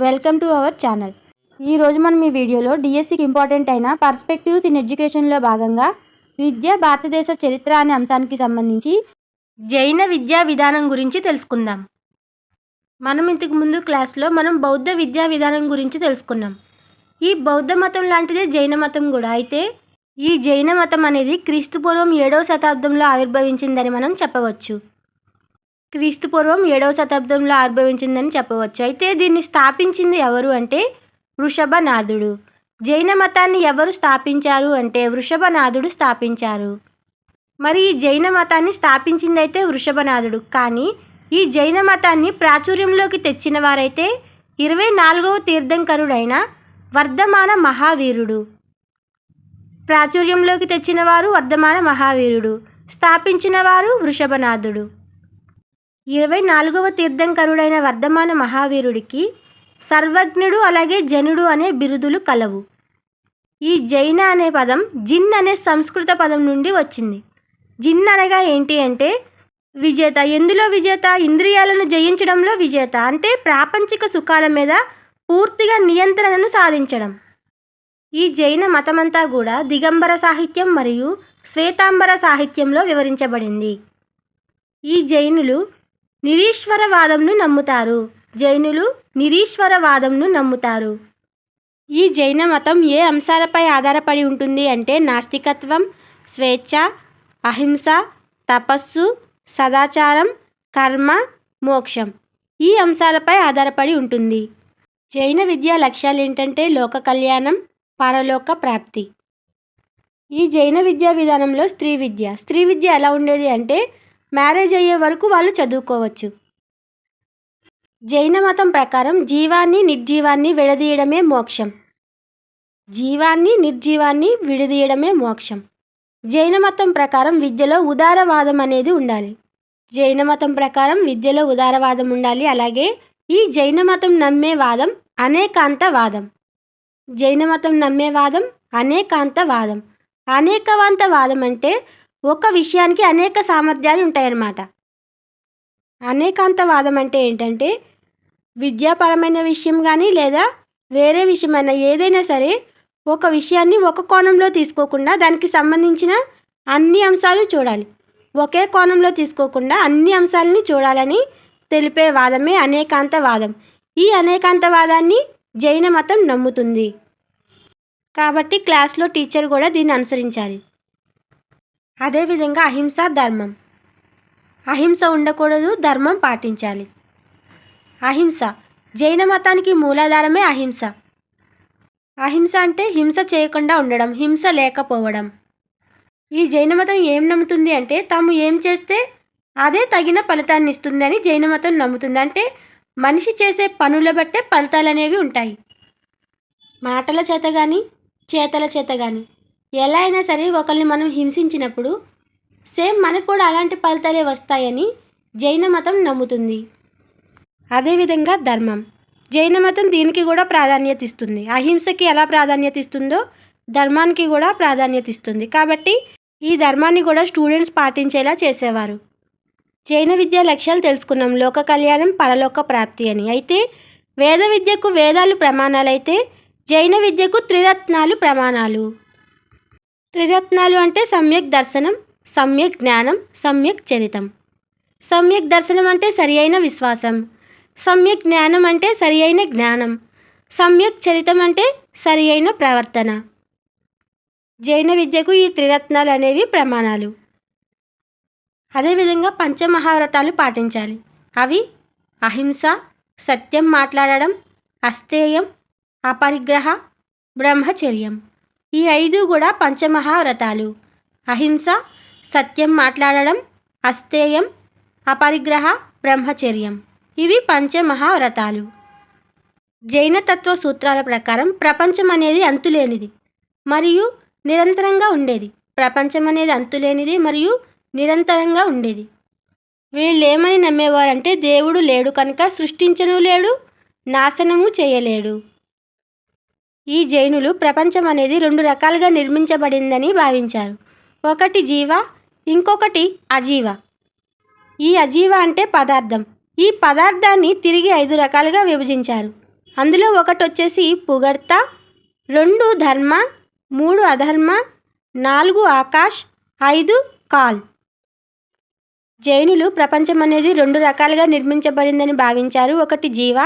Welcome to our channel. ఈరోజు మనం ఈ వీడియోలో డిఎస్సికి ఇంపార్టెంట్ అయిన పర్స్పెక్టివ్స్ ఇన్ ఎడ్యుకేషన్లో భాగంగా విద్య భారతదేశ చరిత్ర అనే అంశానికి సంబంధించి జైన విద్యా విధానం గురించి తెలుసుకుందాం. మనం ఇంతకు ముందు క్లాస్లో బౌద్ధ విద్యా విధానం గురించి తెలుసుకున్నాం. ఈ బౌద్ధ మతం లాంటిదే జైన మతం కూడా. అయితే ఈ జైన మతం అనేది క్రీస్తుపూర్వం 7వ శతాబ్దంలో ఆవిర్భవించిందని మనం చెప్పవచ్చు. క్రీస్తుపూర్వం 7వ శతాబ్దంలో ఆవిర్భవించిందని చెప్పవచ్చు. అయితే దీన్ని స్థాపించింది ఎవరు అంటే వృషభనాథుడు. జైన మతాన్ని ఎవరు స్థాపించారు అంటే వృషభనాథుడు స్థాపించారు. మరి ఈ జైన మతాన్ని స్థాపించింది అయితే వృషభనాథుడు. కానీ ఈ జైన మతాన్ని ప్రాచుర్యంలోకి తెచ్చిన వారైతే 24వ తీర్థంకరుడైన వర్ధమాన మహావీరుడు. ప్రాచుర్యంలోకి తెచ్చిన వారు వర్ధమాన మహావీరుడు, స్థాపించిన వారు వృషభనాథుడు. 24వ తీర్థంకరుడైన వర్ధమాన మహావీరుడికి సర్వజ్ఞుడు అలాగే జనుడు అనే బిరుదులు కలవు. ఈ జైన అనే పదం జిన్ అనే సంస్కృత పదం నుండి వచ్చింది. జిన్ అనగా ఏంటి అంటే విజేత. ఎందులో విజేత? ఇంద్రియాలను జయించడంలో విజేత. అంటే ప్రాపంచిక సుఖాల మీద పూర్తిగా నియంత్రణను సాధించడం. ఈ జైన మతమంతా కూడా దిగంబర సాహిత్యం మరియు శ్వేతాంబర సాహిత్యంలో వివరించబడింది. ఈ జైనులు నిరీశ్వరవాదంను నమ్ముతారు. ఈ జైన మతం ఏ అంశాలపై ఆధారపడి ఉంటుంది అంటే నాస్తికత్వం, స్వేచ్ఛ, అహింస, తపస్సు, సదాచారం, కర్మ, మోక్షం ఈ అంశాలపై ఆధారపడి ఉంటుంది. జైన విద్యా లక్ష్యాలు ఏంటంటే లోక కళ్యాణం, పరలోక ప్రాప్తి. ఈ జైన విద్యా విధానంలో స్త్రీ విద్య ఎలా ఉండేది అంటే మ్యారేజ్ అయ్యే వరకు వాళ్ళు చదువుకోవచ్చు. జైన మతం ప్రకారం జీవాన్ని నిర్జీవాన్ని విడదీయడమే మోక్షం. జైన మతం ప్రకారం విద్యలో ఉదారవాదం అనేది ఉండాలి. అలాగే ఈ జైన మతం నమ్మే వాదం అనేకాంతవాదం. అనేకవాంతవాదం అంటే ఒక విషయానికి అనేక సామర్థ్యాలు ఉంటాయన్నమాట. అనేకాంతవాదం అంటే ఏంటంటే విద్యాపరమైన విషయం కానీ లేదా వేరే విషయమైన ఏదైనా సరే ఒక విషయాన్ని ఒక కోణంలో తీసుకోకుండా దానికి సంబంధించిన అన్ని అంశాలు చూడాలి. ఒకే కోణంలో తీసుకోకుండా అన్ని అంశాలని చూడాలని తెలిపే వాదమే అనేకాంతవాదం. ఈ అనేకాంతవాదాన్ని జైన మతం నమ్ముతుంది. కాబట్టి క్లాస్లో టీచర్ కూడా దీన్ని అనుసరించాలి. అదేవిధంగా అహింస ధర్మం. అహింస ఉండకూడదు, ధర్మం పాటించాలి. అహింస జైన మతానికి మూలాధారమే అహింస. అహింస అంటే హింస చేయకుండా ఉండడం, హింస లేకపోవడం. ఈ జైన మతం ఏం నమ్ముతుంది అంటే తాము ఏం చేస్తే అదే తగిన ఫలితాన్ని ఇస్తుందని జైన మతం నమ్ముతుంది. అంటే మనిషి చేసే పనుల బట్టే ఫలితాలు అనేవి ఉంటాయి. మాటల చేత కానీ చేతల చేత కానీ ఎలా అయినా సరే ఒకరిని మనం హింసించినప్పుడు సేమ్ మనకు కూడా అలాంటి ఫలితాలే వస్తాయని జైన మతం నమ్ముతుంది. అదేవిధంగా ధర్మం. జైన మతం దీనికి కూడా ప్రాధాన్యత ఇస్తుంది. అహింసకి ఎలా ప్రాధాన్యత ఇస్తుందో ధర్మానికి కూడా ప్రాధాన్యత ఇస్తుంది. కాబట్టి ఈ ధర్మాన్ని కూడా స్టూడెంట్స్ పాటించేలా చేసేవారు. జైన విద్యా లక్ష్యాలు తెలుసుకున్నాం. లోక కళ్యాణం, పరలోక ప్రాప్తి అని. అయితే వేద విద్యకు వేదాలు ప్రమాణాలైతే జైన విద్యకు త్రిరత్నాలు ప్రమాణాలు. త్రిరత్నాలు అంటే సమ్యక్ దర్శనం, సమ్యక్ జ్ఞానం, సమ్యక్ చరితం. సమ్యక్ దర్శనం అంటే సరి అయిన విశ్వాసం, సమ్యక్ జ్ఞానం అంటే సరి అయిన జ్ఞానం, సమ్యక్ చరితం అంటే సరి అయిన ప్రవర్తన. జైన విద్యకు ఈ త్రిరత్నాలు అనేవి ప్రమాణాలు. అదేవిధంగా పంచమహావ్రతాలు పాటించాలి. అవి అహింస, సత్యం మాట్లాడడం, అస్తేయం, అపరిగ్రహ, బ్రహ్మచర్యం. ఈ 5 కూడా పంచమహావ్రతాలు. అహింస, సత్యం మాట్లాడడం, అస్తేయం, అపరిగ్రహ, బ్రహ్మచర్యం ఇవి పంచమహావ్రతాలు. జైన తత్వ సూత్రాల ప్రకారం ప్రపంచం అనేది అంతులేనిది మరియు నిరంతరంగా ఉండేది. వీళ్ళు ఏమని నమ్మేవారంటే దేవుడు లేడు కనుక సృష్టించను లేడు, నాశనము చేయలేడు. ఈ జైనులు ప్రపంచం అనేది 2 రకాలుగా నిర్మించబడిందని భావించారు. ఒకటి జీవ, ఇంకొకటి అజీవ. ఈ అజీవ అంటే పదార్థం. ఈ పదార్థాన్ని తిరిగి 5 రకాలుగా విభజించారు. అందులో ఒకటి వచ్చేసి పొగడ్త, 2 ధర్మ, 3 అధర్మ, 4 ఆకాష్, 5 కాల్. జైనులు ప్రపంచం అనేది 2 రకాలుగా నిర్మించబడిందని భావించారు. ఒకటి జీవ,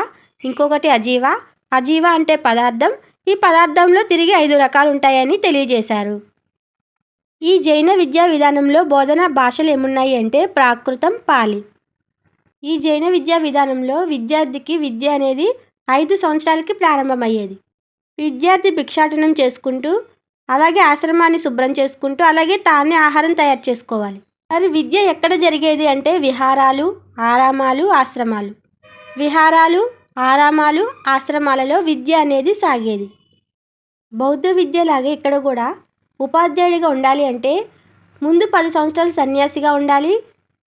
ఇంకొకటి అజీవ. అజీవ అంటే పదార్థం. ఈ పదార్థంలో తిరిగి 5 రకాలు ఉంటాయని తెలియజేశారు. ఈ జైన విద్యా విధానంలో బోధనా భాషలు ఏమున్నాయి అంటే ప్రాకృతం, పాలి. ఈ జైన విద్యా విధానంలో విద్యార్థికి విద్య అనేది 5 సంవత్సరాలకి ప్రారంభమయ్యేది. విద్యార్థి భిక్షాటనం చేసుకుంటూ, అలాగే ఆశ్రమాన్ని శుభ్రం చేసుకుంటూ, అలాగే తానే ఆహారం తయారు చేసుకోవాలి. మరి విద్య ఎక్కడ జరిగేది అంటే విహారాలు, ఆరామాలు, ఆశ్రమాలు. విహారాలు, ఆరామాలు, ఆశ్రమాలలో విద్య అనేది సాగేది. బౌద్ధ విద్యలాగే ఇక్కడ కూడా ఉపాధ్యాయుడిగా ఉండాలి అంటే ముందు 10 సంవత్సరాలు సన్యాసిగా ఉండాలి.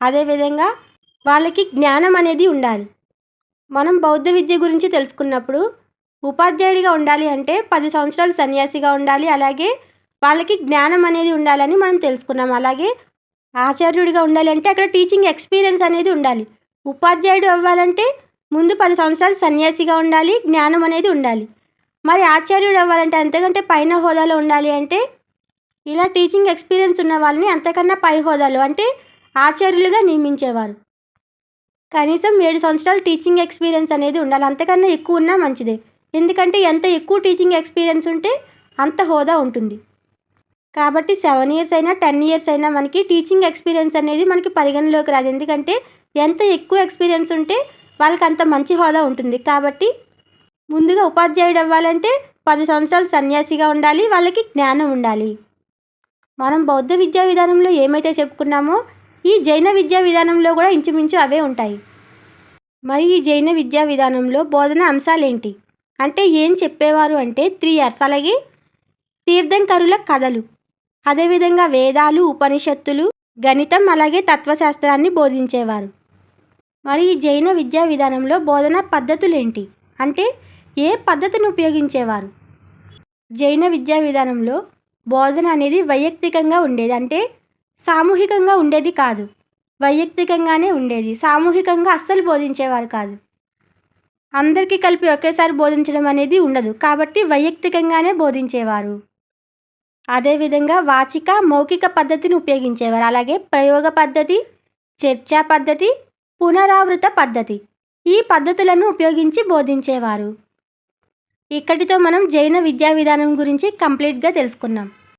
అదేవిధంగా వాళ్ళకి జ్ఞానం అనేది ఉండాలి. మనం బౌద్ధ విద్య గురించి తెలుసుకున్నప్పుడు ఉపాధ్యాయుడిగా ఉండాలి అంటే 10 సంవత్సరాలు సన్యాసిగా ఉండాలి. అలాగే వాళ్ళకి జ్ఞానం అనేది ఉండాలని మనం తెలుసుకున్నాం. అలాగే ఆచార్యుడిగా ఉండాలి అంటే అక్కడ టీచింగ్ ఎక్స్పీరియన్స్ అనేది ఉండాలి. ఉపాధ్యాయుడు అవ్వాలంటే ముందు 10 సంవత్సరాలు సన్యాసిగా ఉండాలి, జ్ఞానం అనేది ఉండాలి. మరి ఆచార్యుడు అవ్వాలంటే అంతకంటే పైన హోదాలో ఉండాలి అంటే ఇలా టీచింగ్ ఎక్స్పీరియన్స్ ఉన్న వాళ్ళని అంతకన్నా పై హోదాలో అంటే ఆచార్యులుగా నియమించేవారు. కనీసం 7 సంవత్సరాలు టీచింగ్ ఎక్స్పీరియన్స్ అనేది ఉండాలి. అంతకన్నా ఎక్కువ ఉన్నా మంచిదే. ఎందుకంటే ఎంత ఎక్కువ టీచింగ్ ఎక్స్పీరియన్స్ ఉంటే అంత హోదా ఉంటుంది. కాబట్టి 7 ఇయర్స్ అయినా 10 ఇయర్స్ అయినా మనకి టీచింగ్ ఎక్స్పీరియన్స్ అనేది మనకి పరిగణలోకి రాదు. ఎందుకంటే ఎంత ఎక్కువ ఎక్స్పీరియన్స్ ఉంటే వాళ్ళకి అంత మంచి హోదా ఉంటుంది. కాబట్టి ముందుగా ఉపాధ్యాయుడు అవ్వాలంటే 10 సంవత్సరాలు సన్యాసిగా ఉండాలి, వాళ్ళకి జ్ఞానం ఉండాలి. మనం బౌద్ధ విద్యా విధానంలో ఏమైతే చెప్పుకున్నామో ఈ జైన విద్యా విధానంలో కూడా ఇంచుమించు అవే ఉంటాయి. మరి ఈ జైన విద్యా విధానంలో బోధన అంశాలు ఏంటి అంటే ఏం చెప్పేవారు అంటే 3 ఇయర్స్. అలాగే తీర్థంకరుల కథలు, అదేవిధంగా వేదాలు, ఉపనిషత్తులు, గణితం, అలాగే తత్వశాస్త్రాన్ని బోధించేవారు. మరి ఈ జైన విద్యా విధానంలో బోధనా పద్ధతులు ఏంటి అంటే ఏ పద్ధతిని ఉపయోగించేవారు. జైన విద్యా విధానంలో బోధన అనేది వైయక్తికంగా ఉండేది. అంటే సామూహికంగా ఉండేది కాదు, వైయక్తికంగానే ఉండేది. సామూహికంగా అస్సలు బోధించేవారు కాదు. అందరికీ కలిపి ఒకేసారి బోధించడం అనేది ఉండదు. కాబట్టి వైయక్తికంగానే బోధించేవారు. అదేవిధంగా వాచిక, మౌఖిక పద్ధతిని ఉపయోగించేవారు. అలాగే ప్రయోగ పద్ధతి, చర్చా పద్ధతి, పునరావృత పద్ధతి, ఈ పద్ధతులను ఉపయోగించి బోధించేవారు. ఇక్కడితో మనం జైన విద్యా విధానం గురించి కంప్లీట్గా తెలుసుకున్నాం.